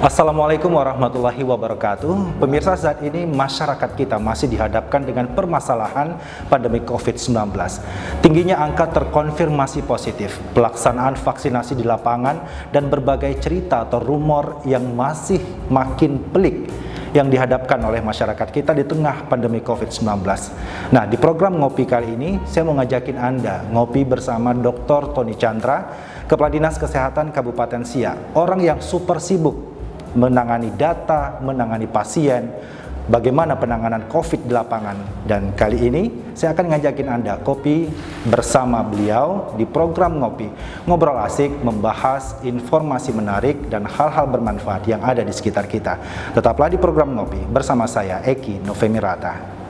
Assalamualaikum warahmatullahi wabarakatuh. Pemirsa, saat ini masyarakat kita masih dihadapkan dengan permasalahan pandemi COVID-19. Tingginya angka terkonfirmasi positif, pelaksanaan vaksinasi di lapangan, dan berbagai cerita atau rumor yang masih makin pelik yang dihadapkan oleh masyarakat kita di tengah pandemi COVID-19. Nah, di program Ngopi kali ini, saya mau ngajakin Anda ngopi bersama Dr. Tony Chandra, Kepala Dinas Kesehatan Kabupaten Siak, orang yang super sibuk menangani data, menangani pasien, bagaimana penanganan COVID di lapangan. Dan kali ini saya akan ngajakin Anda kopi bersama beliau di program Ngopi. Ngobrol asik, membahas informasi menarik dan hal-hal bermanfaat yang ada di sekitar kita. Tetaplah di program Ngopi bersama saya, Eki Novemirata.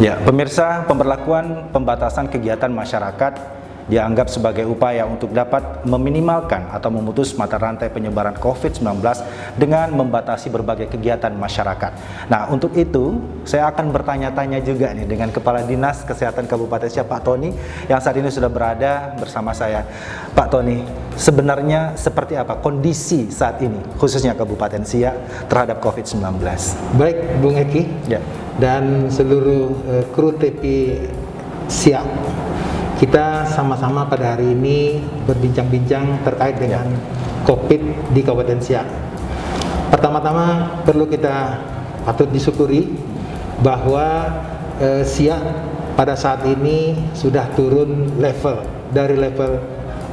Ya, pemirsa, pemberlakuan pembatasan kegiatan masyarakat dianggap sebagai upaya untuk dapat meminimalkan atau memutus mata rantai penyebaran COVID-19 dengan membatasi berbagai kegiatan masyarakat. Nah, untuk itu saya akan bertanya-tanya juga nih dengan Kepala Dinas Kesehatan Kabupaten Siak, Pak Tony, yang saat ini sudah berada bersama saya. Pak Tony, sebenarnya seperti apa kondisi saat ini, khususnya Kabupaten Siak, terhadap COVID-19? Baik, Bung Eki, Ya. dan seluruh kru TP Siak, kita sama-sama pada hari ini berbincang-bincang terkait dengan COVID di Kabupaten Siak. Pertama-tama perlu kita patut disyukuri bahwa Siak pada saat ini sudah turun level dari level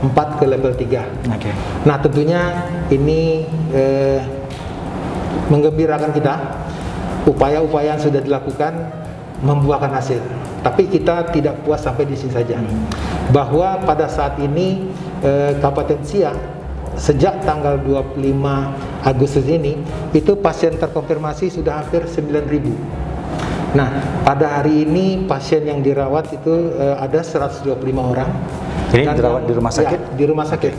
4 ke level 3. Oke. Nah, tentunya ini menggembirakan kita. Upaya-upaya yang sudah dilakukan membuahkan hasil. Tapi kita tidak puas sampai di sini saja. Bahwa pada saat ini Kabupaten Siak sejak tanggal 25 Agustus ini itu pasien terkonfirmasi sudah hampir 9.000. Nah, pada hari ini pasien yang dirawat itu ada 125 orang. Jadi dirawat di rumah sakit? Ya, di rumah sakit.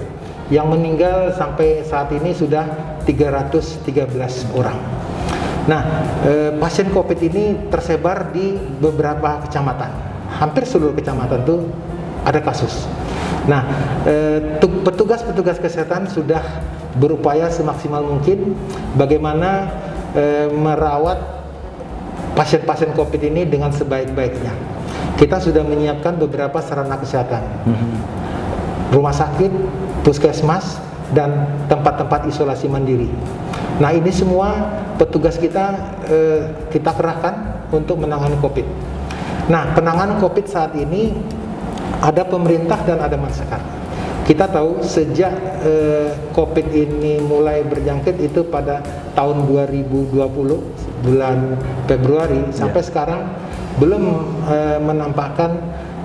Yang meninggal sampai saat ini sudah 313 orang. Nah, pasien COVID ini tersebar di beberapa kecamatan. Hampir seluruh kecamatan itu ada kasus. Nah, petugas-petugas kesehatan sudah berupaya semaksimal mungkin bagaimana merawat pasien-pasien COVID ini dengan sebaik-baiknya. Kita sudah menyiapkan beberapa sarana kesehatan. Rumah sakit, puskesmas, dan tempat-tempat isolasi mandiri. Nah, ini semua petugas kita kerahkan untuk menangani COVID. Nah, penanganan COVID saat ini ada pemerintah dan ada masyarakat. Kita tahu sejak COVID ini mulai berjangkit itu pada tahun 2020 bulan Februari sampai sekarang belum menampakkan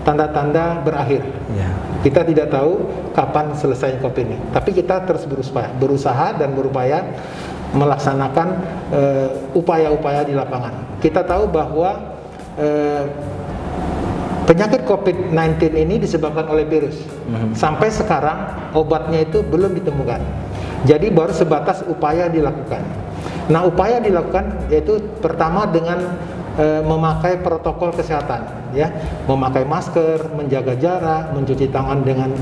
tanda-tanda berakhir. Kita tidak tahu kapan selesai COVID ini. Tapi kita terus berusaha dan berupaya melaksanakan upaya-upaya di lapangan. Kita tahu bahwa penyakit COVID-19 ini disebabkan oleh virus. Sampai sekarang obatnya itu belum ditemukan. Jadi baru sebatas upaya dilakukan. Nah, upaya dilakukan yaitu pertama dengan memakai protokol kesehatan, ya, memakai masker, menjaga jarak, mencuci tangan dengan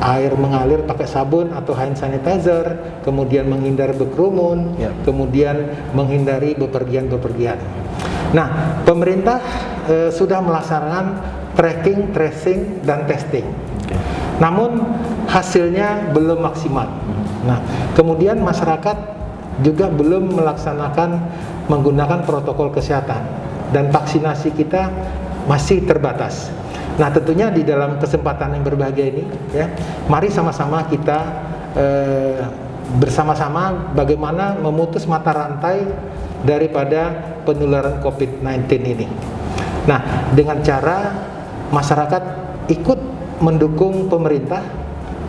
air mengalir pakai sabun atau hand sanitizer, kemudian menghindari berkerumun, kemudian menghindari bepergian. Nah, pemerintah sudah melaksanakan tracking, tracing, dan testing. Namun hasilnya belum maksimal. Nah, kemudian masyarakat juga belum melaksanakan menggunakan protokol kesehatan. Dan vaksinasi kita masih terbatas. Nah, tentunya di dalam kesempatan yang berbahagia ini, ya, mari sama-sama kita bersama-sama bagaimana memutus mata rantai daripada penularan COVID-19 ini. Nah, dengan cara masyarakat ikut mendukung pemerintah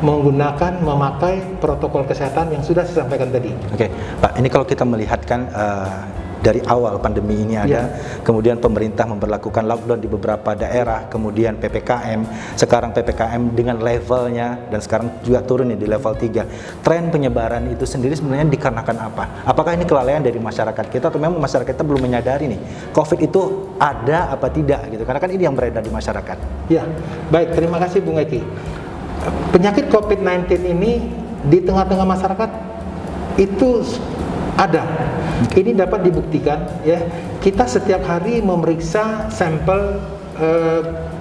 memakai protokol kesehatan yang sudah saya sampaikan tadi. Oke, Pak, ini kalau kita melihatkan dari awal pandemi ini ada, kemudian pemerintah memberlakukan lockdown di beberapa daerah, kemudian PPKM, sekarang PPKM dengan levelnya, dan sekarang juga turun nih di level 3. Tren penyebaran itu sendiri sebenarnya dikarenakan apa? Apakah ini kelalaian dari masyarakat kita atau memang masyarakat kita belum menyadari nih COVID itu ada apa tidak gitu? Karena kan ini yang beredar di masyarakat. Ya, baik, terima kasih Bung Eki. Penyakit COVID-19 ini di tengah-tengah masyarakat itu ada. Ini dapat dibuktikan ya. Kita setiap hari memeriksa sampel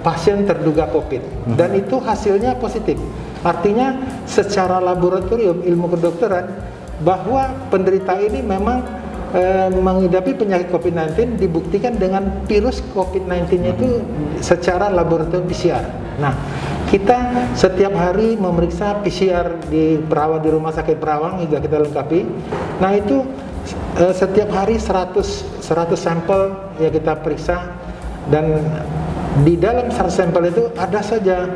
pasien terduga COVID dan itu hasilnya positif. Artinya secara laboratorium ilmu kedokteran bahwa penderita ini memang menghadapi penyakit COVID-19 dibuktikan dengan virus COVID-19 itu secara laboratorium PCR. Nah, kita setiap hari memeriksa PCR di perawat di Rumah Sakit Perawang hingga kita lengkapi. Nah, itu setiap hari 100 sampel ya kita periksa, dan di dalam 100 sampel itu ada saja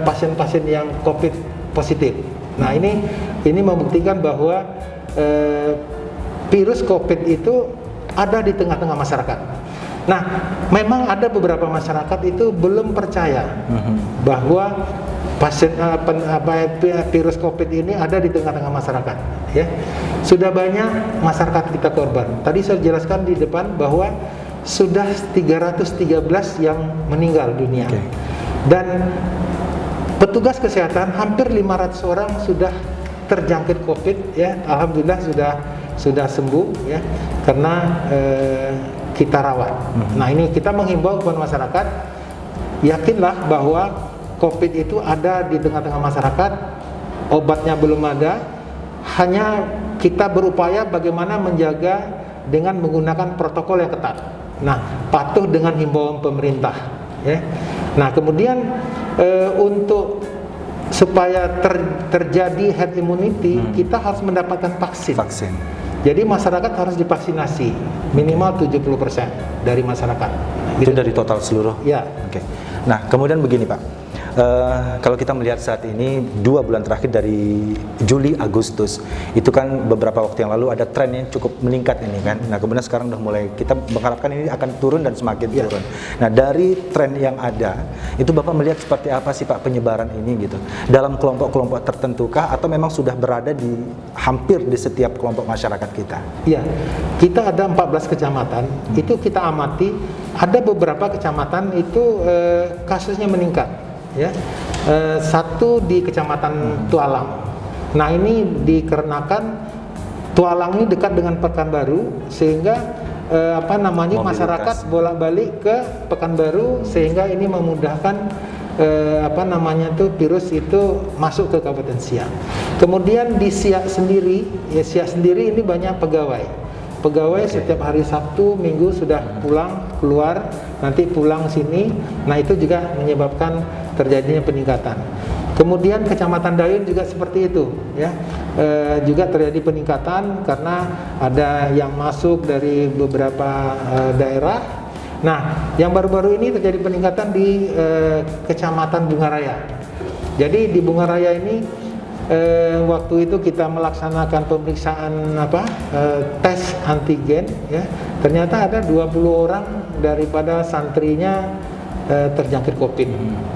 pasien-pasien yang COVID positif. Nah, ini membuktikan bahwa virus COVID itu ada di tengah-tengah masyarakat. Nah, memang ada beberapa masyarakat itu belum percaya bahwa virus COVID ini ada di tengah-tengah masyarakat. Ya, sudah banyak masyarakat kita korban. Tadi saya jelaskan di depan bahwa sudah 313 yang meninggal dunia, dan petugas kesehatan hampir 500 orang sudah terjangkit COVID. Ya, alhamdulillah sudah sembuh ya, karena kita rawat. Nah, ini kita menghimbau kepada masyarakat, yakinlah bahwa COVID itu ada di tengah-tengah masyarakat, obatnya belum ada, hanya kita berupaya bagaimana menjaga dengan menggunakan protokol yang ketat. Nah, patuh dengan himbauan pemerintah. Ya. Nah, kemudian untuk supaya terjadi herd immunity, kita harus mendapatkan vaksin. Jadi masyarakat harus divaksinasi minimal 70% dari masyarakat. Itu dari total seluruh? Ya. Oke. Nah, kemudian begini Pak, kalau kita melihat saat ini 2 bulan terakhir dari Juli Agustus itu kan beberapa waktu yang lalu ada tren yang cukup meningkat ini kan. Nah, kemudian sekarang udah mulai kita mengharapkan ini akan turun dan semakin turun. Nah, dari tren yang ada itu Bapak melihat seperti apa sih Pak penyebaran ini gitu? Dalam kelompok-kelompok tertentukah atau memang sudah berada di hampir di setiap kelompok masyarakat kita? Iya. Kita ada 14 kecamatan, itu kita amati ada beberapa kecamatan itu kasusnya meningkat. Ya, satu di Kecamatan Tualang. Nah, ini dikarenakan Tualang ini dekat dengan Pekanbaru, sehingga masyarakat bolak-balik ke Pekanbaru, sehingga ini memudahkan virus itu masuk ke Kabupaten Siak. Kemudian di Siak sendiri, ya Siak sendiri ini banyak pegawai setiap hari Sabtu, Minggu sudah pulang keluar, nanti pulang sini. Nah, itu juga menyebabkan terjadinya peningkatan. Kemudian Kecamatan Dayun juga seperti itu, ya, juga terjadi peningkatan karena ada yang masuk dari beberapa daerah. Nah, yang baru-baru ini terjadi peningkatan di Kecamatan Bungaraya. Jadi di Bungaraya ini waktu itu kita melaksanakan pemeriksaan tes antigen, ya, ternyata ada 20 orang daripada santrinya terjangkit COVID.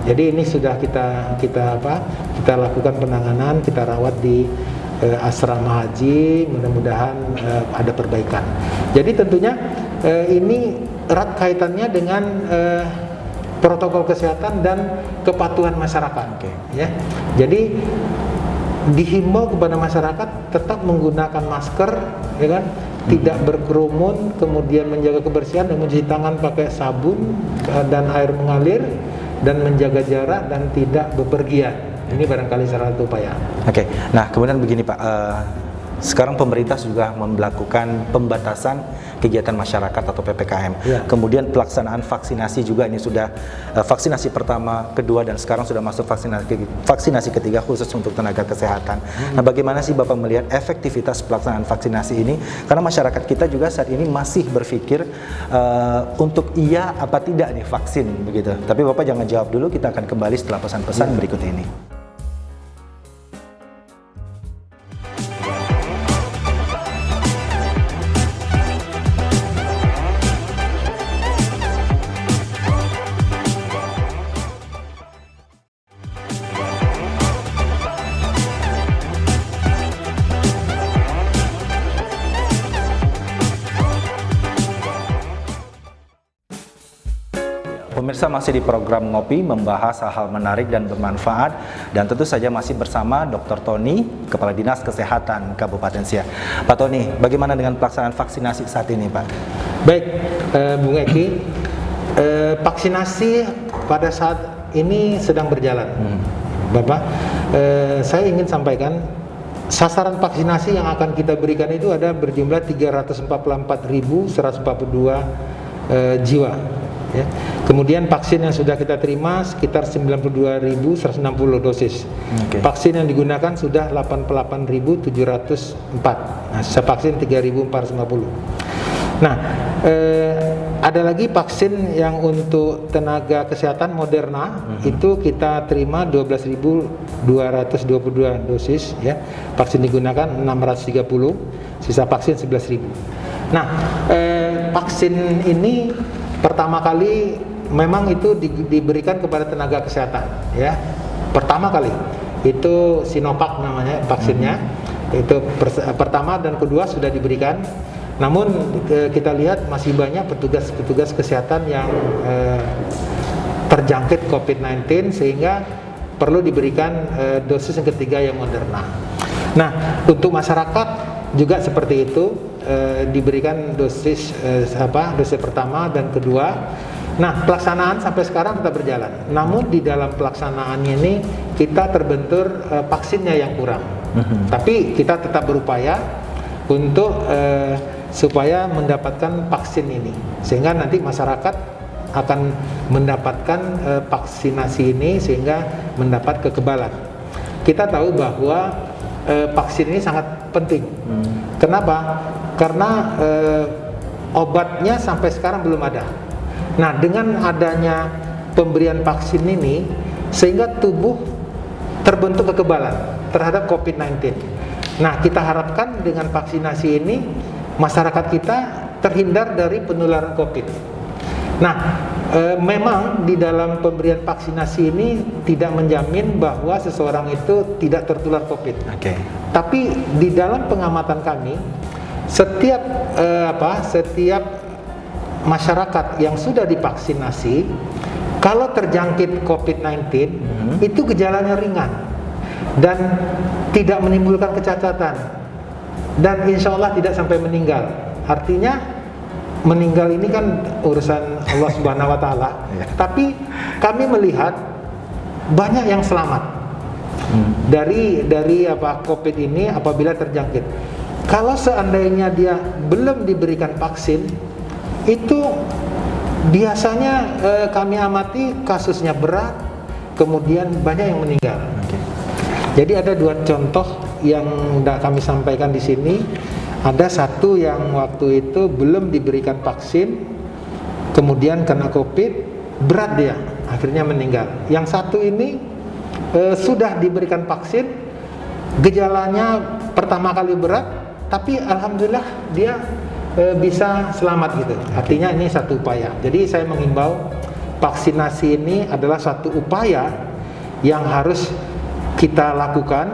Jadi ini sudah kita lakukan penanganan, kita rawat di asrama haji, mudah-mudahan ada perbaikan. Jadi tentunya ini erat kaitannya dengan protokol kesehatan dan kepatuhan masyarakat. Ya. Jadi dihimbau kepada masyarakat tetap menggunakan masker, ya kan, tidak berkerumun, kemudian menjaga kebersihan dan mencuci tangan pakai sabun dan air mengalir, dan menjaga jarak dan tidak bepergian. Ini barangkali salah satu upaya. Oke. Nah, kemudian begini Pak, sekarang pemerintah juga melakukan pembatasan kegiatan masyarakat atau PPKM. Ya. Kemudian pelaksanaan vaksinasi juga ini sudah vaksinasi pertama, kedua, dan sekarang sudah masuk vaksinasi ketiga khusus untuk tenaga kesehatan. Nah, bagaimana sih Bapak melihat efektivitas pelaksanaan vaksinasi ini? Karena masyarakat kita juga saat ini masih berpikir untuk iya apa tidak nih vaksin begitu. Tapi Bapak jangan jawab dulu, kita akan kembali setelah pesan-pesan berikut ini. Pemirsa, masih di program Ngopi, membahas hal-hal menarik dan bermanfaat, dan tentu saja masih bersama Dr. Tony, Kepala Dinas Kesehatan Kabupaten Siak. Pak Tony, bagaimana dengan pelaksanaan vaksinasi saat ini, Pak? Baik, Bung Eki, vaksinasi pada saat ini sedang berjalan. Bapak, saya ingin sampaikan sasaran vaksinasi yang akan kita berikan itu ada berjumlah 344.142 jiwa. Ya. Kemudian vaksin yang sudah kita terima sekitar 92.160 dosis. Vaksin yang digunakan sudah 88.704. Nah, sisa vaksin 3.450. Nah, ada lagi vaksin yang untuk tenaga kesehatan Moderna, itu kita terima 12.222 dosis, ya. Vaksin digunakan 630, sisa vaksin 11.000. Nah, vaksin ini pertama kali memang itu diberikan kepada tenaga kesehatan, ya. Pertama kali itu Sinovac namanya vaksinnya. Itu pertama dan kedua sudah diberikan. Namun kita lihat masih banyak petugas kesehatan yang terjangkit COVID-19 sehingga perlu diberikan dosis yang ketiga yang Moderna. Nah, untuk masyarakat juga seperti itu, diberikan dosis pertama dan kedua. Nah, pelaksanaan sampai sekarang tetap berjalan. Namun di dalam pelaksanaan ini kita terbentur vaksinnya yang kurang. Tapi kita tetap berupaya untuk supaya mendapatkan vaksin ini, sehingga nanti masyarakat akan mendapatkan vaksinasi ini sehingga mendapat kekebalan. Kita tahu bahwa vaksin ini sangat penting. Kenapa? Karena obatnya sampai sekarang belum ada. Nah, dengan adanya pemberian vaksin ini, sehingga tubuh terbentuk kekebalan terhadap COVID-19. Nah, kita harapkan dengan vaksinasi ini, masyarakat kita terhindar dari penularan COVID. Nah, memang di dalam pemberian vaksinasi ini tidak menjamin bahwa seseorang itu tidak tertular COVID. Tapi di dalam pengamatan kami, setiap masyarakat yang sudah divaksinasi, kalau terjangkit COVID-19 itu gejalanya ringan dan tidak menimbulkan kecacatan, dan insya Allah tidak sampai meninggal. Artinya meninggal ini kan urusan Allah Subhanahu Wa Taala. Tapi kami melihat banyak yang selamat dari COVID ini apabila terjangkit. Kalau seandainya dia belum diberikan vaksin, itu biasanya kami amati kasusnya berat, kemudian banyak yang meninggal. Jadi ada dua contoh yang kami sampaikan di sini. Ada satu yang waktu itu belum diberikan vaksin, kemudian kena COVID, berat dia, akhirnya meninggal. Yang satu ini sudah diberikan vaksin, gejalanya pertama kali berat, tapi alhamdulillah dia bisa selamat gitu. Artinya ini satu upaya. Jadi saya mengimbau vaksinasi ini adalah satu upaya yang harus kita lakukan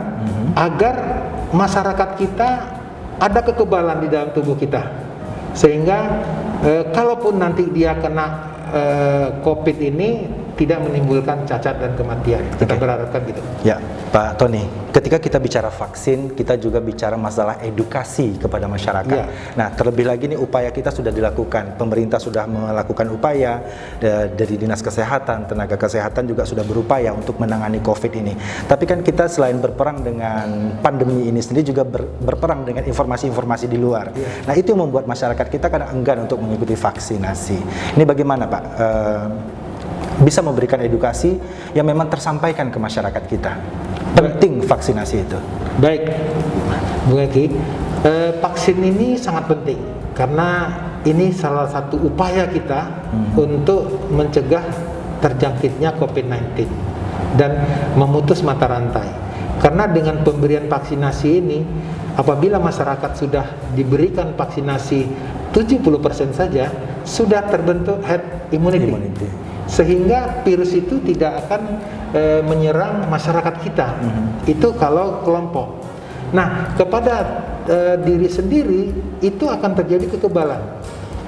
agar masyarakat kita ada kekebalan di dalam tubuh kita, sehingga kalaupun nanti dia kena COVID ini tidak menimbulkan cacat dan kematian. Kita berharapkan gitu. Ya, Pak Tony, ketika kita bicara vaksin, kita juga bicara masalah edukasi kepada masyarakat. Nah, terlebih lagi nih upaya kita sudah dilakukan. Pemerintah sudah melakukan upaya, dari Dinas Kesehatan, tenaga kesehatan juga sudah berupaya untuk menangani COVID ini. Tapi kan kita selain berperang dengan pandemi ini sendiri juga berperang dengan informasi-informasi di luar. Nah, itu yang membuat masyarakat kita kadang enggan untuk mengikuti vaksinasi. Ini bagaimana, Pak? Bisa memberikan edukasi yang memang tersampaikan ke masyarakat kita. Penting vaksinasi itu. Baik, Bu Eki, vaksin ini sangat penting karena ini salah satu upaya kita untuk mencegah terjangkitnya COVID-19 dan memutus mata rantai. Karena dengan pemberian vaksinasi ini, apabila masyarakat sudah diberikan vaksinasi 70% saja, sudah terbentuk herd immunity. Sehingga virus itu tidak akan menyerang masyarakat kita. Itu kalau kelompok. Nah, kepada diri sendiri itu akan terjadi kekebalan.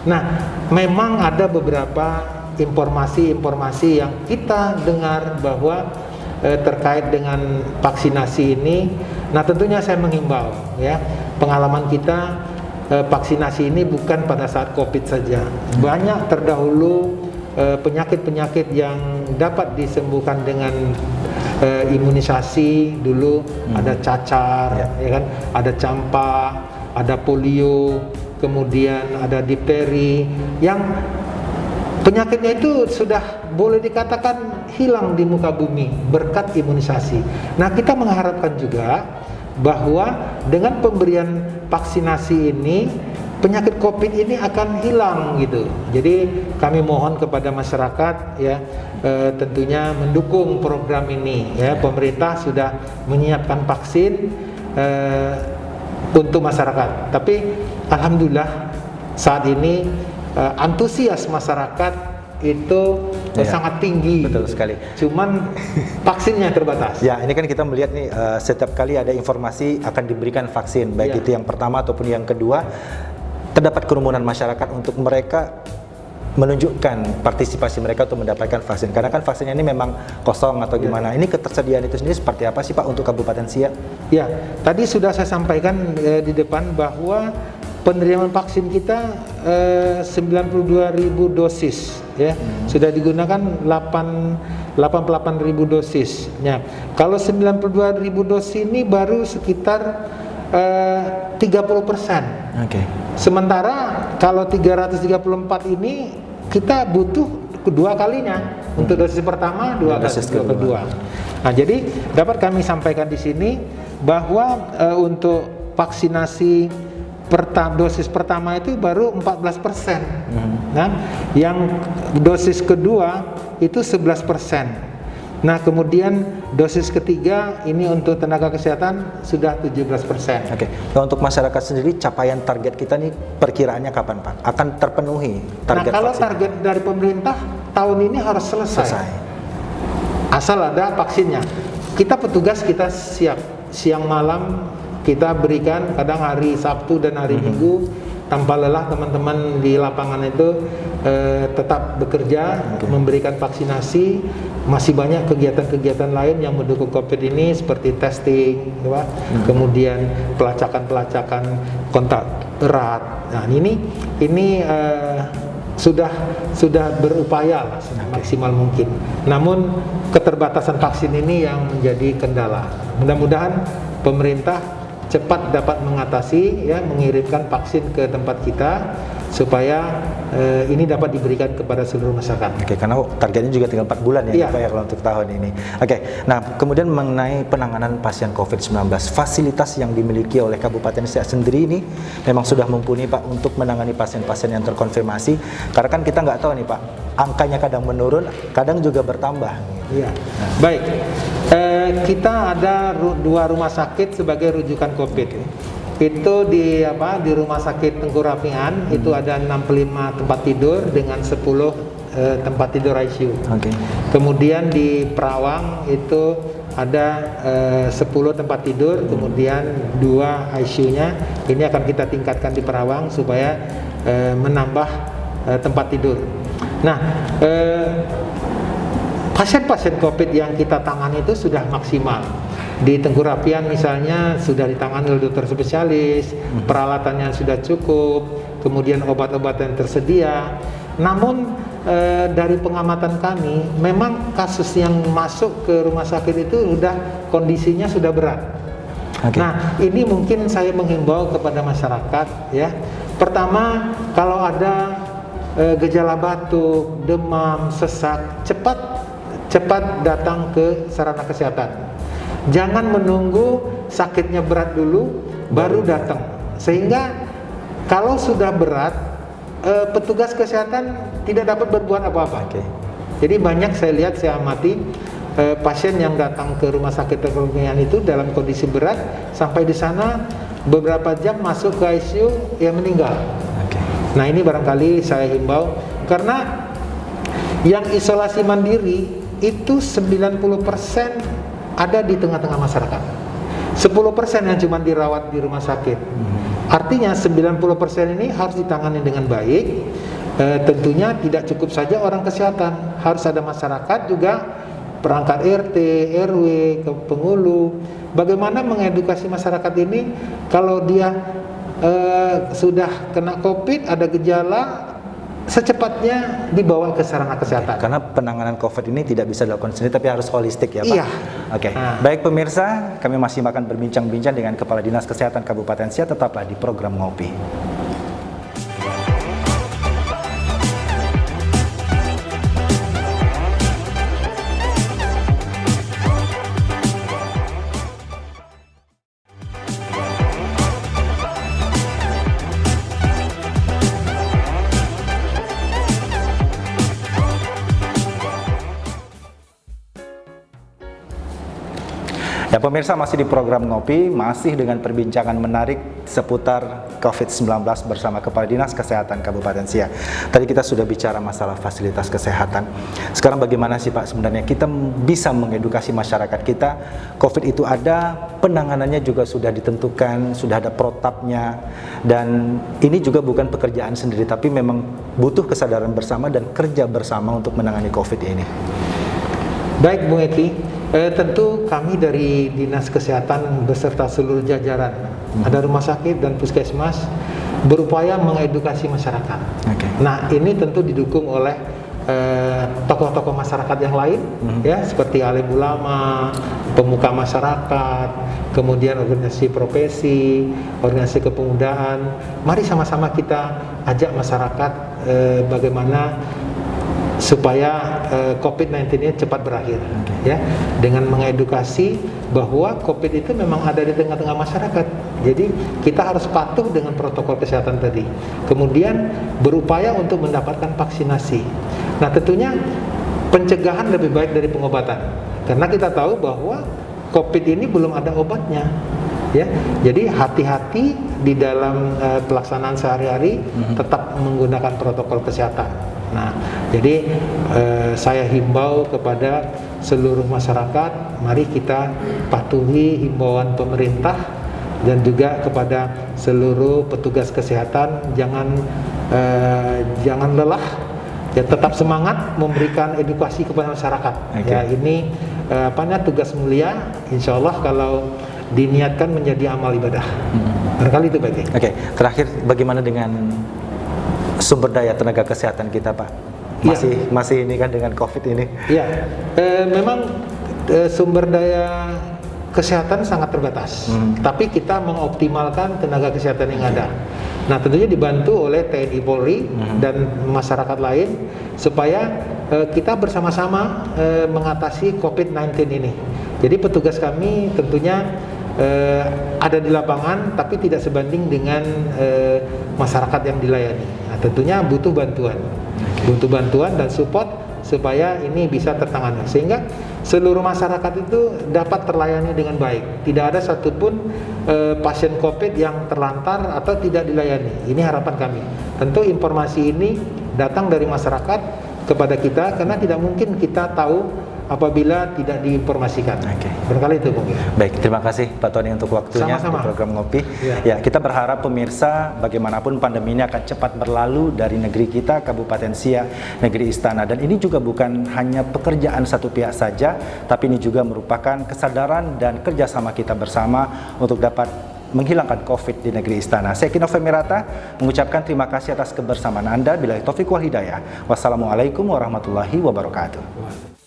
Nah, memang ada beberapa informasi-informasi yang kita dengar bahwa terkait dengan vaksinasi ini. Nah, tentunya saya mengimbau ya, pengalaman kita vaksinasi ini bukan pada saat COVID saja. Banyak terdahulu penyakit-penyakit yang dapat disembuhkan dengan imunisasi dulu. Ada cacar, ya kan, ada campak, ada polio, kemudian ada difteri, yang penyakitnya itu sudah boleh dikatakan hilang di muka bumi berkat imunisasi. Nah, kita mengharapkan juga bahwa dengan pemberian vaksinasi ini penyakit COVID ini akan hilang gitu. Jadi kami mohon kepada masyarakat ya, tentunya mendukung program ini ya. Pemerintah sudah menyiapkan vaksin untuk masyarakat. Tapi alhamdulillah saat ini antusias masyarakat itu sangat tinggi. Betul sekali. Cuman vaksinnya terbatas. Ya, ini kan kita melihat nih setiap kali ada informasi akan diberikan vaksin, baik itu yang pertama ataupun yang kedua, terdapat kerumunan masyarakat untuk mereka menunjukkan partisipasi mereka untuk mendapatkan vaksin. Karena kan vaksinnya ini memang kosong atau gimana. Ini ketersediaan itu sendiri seperti apa sih Pak untuk Kabupaten Siak? Ya, tadi sudah saya sampaikan di depan bahwa penerimaan vaksin kita 92.000 dosis ya. Sudah digunakan 88.000 dosis. Ya. Kalau 92.000 dosis ini baru sekitar 30%. Oke. Sementara kalau 334 ini kita butuh kedua kalinya untuk dosis pertama, dosis kedua. Nah, jadi dapat kami sampaikan di sini bahwa untuk vaksinasi dosis pertama itu baru 14%. Nah, yang dosis kedua itu 11%. Nah, kemudian dosis ketiga ini untuk tenaga kesehatan sudah 17%. Oke. Nah, untuk masyarakat sendiri capaian target kita nih perkiraannya kapan Pak? Akan terpenuhi target Nah, kalau vaksin? target dari pemerintah tahun ini harus selesai. Asal ada vaksinnya. Kita petugas kita siap. Siang malam kita berikan, kadang hari Sabtu dan hari Minggu tanpa lelah teman-teman di lapangan itu tetap bekerja memberikan vaksinasi. Masih banyak kegiatan-kegiatan lain yang mendukung COVID ini seperti testing, ya, kemudian pelacakan-pelacakan kontak erat. Nah, ini sudah berupaya lah maksimal mungkin. Namun keterbatasan vaksin ini yang menjadi kendala. Mudah-mudahan pemerintah cepat dapat mengatasi ya, mengirimkan vaksin ke tempat kita supaya ini dapat diberikan kepada seluruh masyarakat. Oke, karena targetnya juga tinggal 4 bulan ya, Pak ya, kalau untuk tahun ini. Oke, nah kemudian mengenai penanganan pasien COVID-19, fasilitas yang dimiliki oleh Kabupaten Siak sendiri ini memang sudah mumpuni Pak untuk menangani pasien-pasien yang terkonfirmasi. Karena kan kita nggak tahu nih Pak, angkanya kadang menurun, kadang juga bertambah. Iya. Baik, kita ada 2 rumah sakit sebagai rujukan COVID. Itu di Rumah Sakit Tengku Rapian itu ada 65 tempat tidur dengan 10 tempat tidur ICU. Oke. Kemudian di Perawang itu ada 10 tempat tidur, kemudian 2 ICU-nya. Ini akan kita tingkatkan di Perawang supaya menambah tempat tidur. Nah, pasien-pasien COVID yang kita tangani itu sudah maksimal. Di Tengku Rapian misalnya sudah ditangani oleh dokter spesialis, peralatannya sudah cukup, kemudian obat-obatan tersedia. Namun dari pengamatan kami, memang kasus yang masuk ke rumah sakit itu kondisinya sudah berat. Okay. Nah, ini mungkin saya menghimbau kepada masyarakat ya. Pertama, kalau ada gejala batuk, demam, sesak, cepat datang ke sarana kesehatan. Jangan menunggu sakitnya berat dulu baru datang. Sehingga kalau sudah berat, petugas kesehatan tidak dapat berbuat apa-apa. Okay. Jadi banyak saya amati pasien yang datang ke rumah sakit terkologian itu dalam kondisi berat, sampai di sana beberapa jam masuk ke ICU yang meninggal. Okay. Nah, ini barangkali saya himbau, karena yang isolasi mandiri itu 90% ada di tengah-tengah masyarakat. 10% yang cuma dirawat di rumah sakit. Artinya 90% ini harus ditangani dengan baik. tentunya tidak cukup saja orang kesehatan, harus ada masyarakat juga, perangkat RT, RW, penghulu. Bagaimana mengedukasi masyarakat ini kalau dia sudah kena COVID, ada gejala, secepatnya dibawa ke sarana kesehatan. Karena penanganan COVID ini tidak bisa dilakukan sendiri, tapi harus holistik ya Pak? Iya. Oke. Baik pemirsa, kami masih akan berbincang-bincang dengan Kepala Dinas Kesehatan Kabupaten Siak, tetaplah di program Ngopi. Ya pemirsa, masih di program Ngopi, masih dengan perbincangan menarik seputar COVID-19 bersama Kepala Dinas Kesehatan Kabupaten Siak. Tadi kita sudah bicara masalah fasilitas kesehatan. Sekarang bagaimana sih Pak sebenarnya kita bisa mengedukasi masyarakat kita? COVID itu ada, penanganannya juga sudah ditentukan, sudah ada protapnya, dan ini juga bukan pekerjaan sendiri, tapi memang butuh kesadaran bersama dan kerja bersama untuk menangani COVID ini. Baik Bung Eki, tentu kami dari Dinas Kesehatan beserta seluruh jajaran, ada rumah sakit dan puskesmas, berupaya mengedukasi masyarakat. Nah ini tentu didukung oleh tokoh-tokoh masyarakat yang lain, ya seperti alim ulama, pemuka masyarakat, kemudian organisasi profesi, organisasi kepemudaan. Mari sama-sama kita ajak masyarakat bagaimana supaya COVID-19 ini cepat berakhir, ya, dengan mengedukasi bahwa COVID itu memang ada di tengah-tengah masyarakat. Jadi kita harus patuh dengan protokol kesehatan tadi. Kemudian berupaya untuk mendapatkan vaksinasi. Nah tentunya pencegahan lebih baik dari pengobatan, karena kita tahu bahwa COVID ini belum ada obatnya. Ya, jadi hati-hati di dalam pelaksanaan sehari-hari, tetap menggunakan protokol kesehatan. Nah, jadi saya himbau kepada seluruh masyarakat, mari kita patuhi himbauan pemerintah dan juga kepada seluruh petugas kesehatan, jangan lelah, ya tetap semangat memberikan edukasi kepada masyarakat. Ya, ini tugas mulia. Insya Allah kalau diniatkan menjadi amal ibadah. Barangkali itu baik. Oke, terakhir bagaimana dengan sumber daya tenaga kesehatan kita Pak? Masih ini kan dengan COVID ini. Iya, memang sumber daya kesehatan sangat terbatas. Tapi kita mengoptimalkan tenaga kesehatan yang ada. Nah tentunya dibantu oleh TNI Polri dan masyarakat lain supaya kita bersama-sama mengatasi COVID-19 ini. Jadi petugas kami tentunya ada di lapangan, tapi tidak sebanding dengan masyarakat yang dilayani. Nah, tentunya butuh bantuan dan support supaya ini bisa tertangani, sehingga seluruh masyarakat itu dapat terlayani dengan baik. Tidak ada satupun pasien COVID yang terlantar atau tidak dilayani. Ini harapan kami. Tentu informasi ini datang dari masyarakat kepada kita, karena tidak mungkin kita tahu apabila tidak diinformasikan. Barangkali itu mungkin. Baik, terima kasih Pak Tony untuk waktunya di program Ngopi. Ya, kita berharap pemirsa bagaimanapun pandemi ini akan cepat berlalu dari negeri kita, Kabupaten Siak, negeri Istana. Dan ini juga bukan hanya pekerjaan satu pihak saja, tapi ini juga merupakan kesadaran dan kerjasama kita bersama untuk dapat menghilangkan COVID di negeri Istana. Saya Kino Femirata mengucapkan terima kasih atas kebersamaan Anda. Billahi taufiq wal hidayah. Wassalamualaikum warahmatullahi wabarakatuh.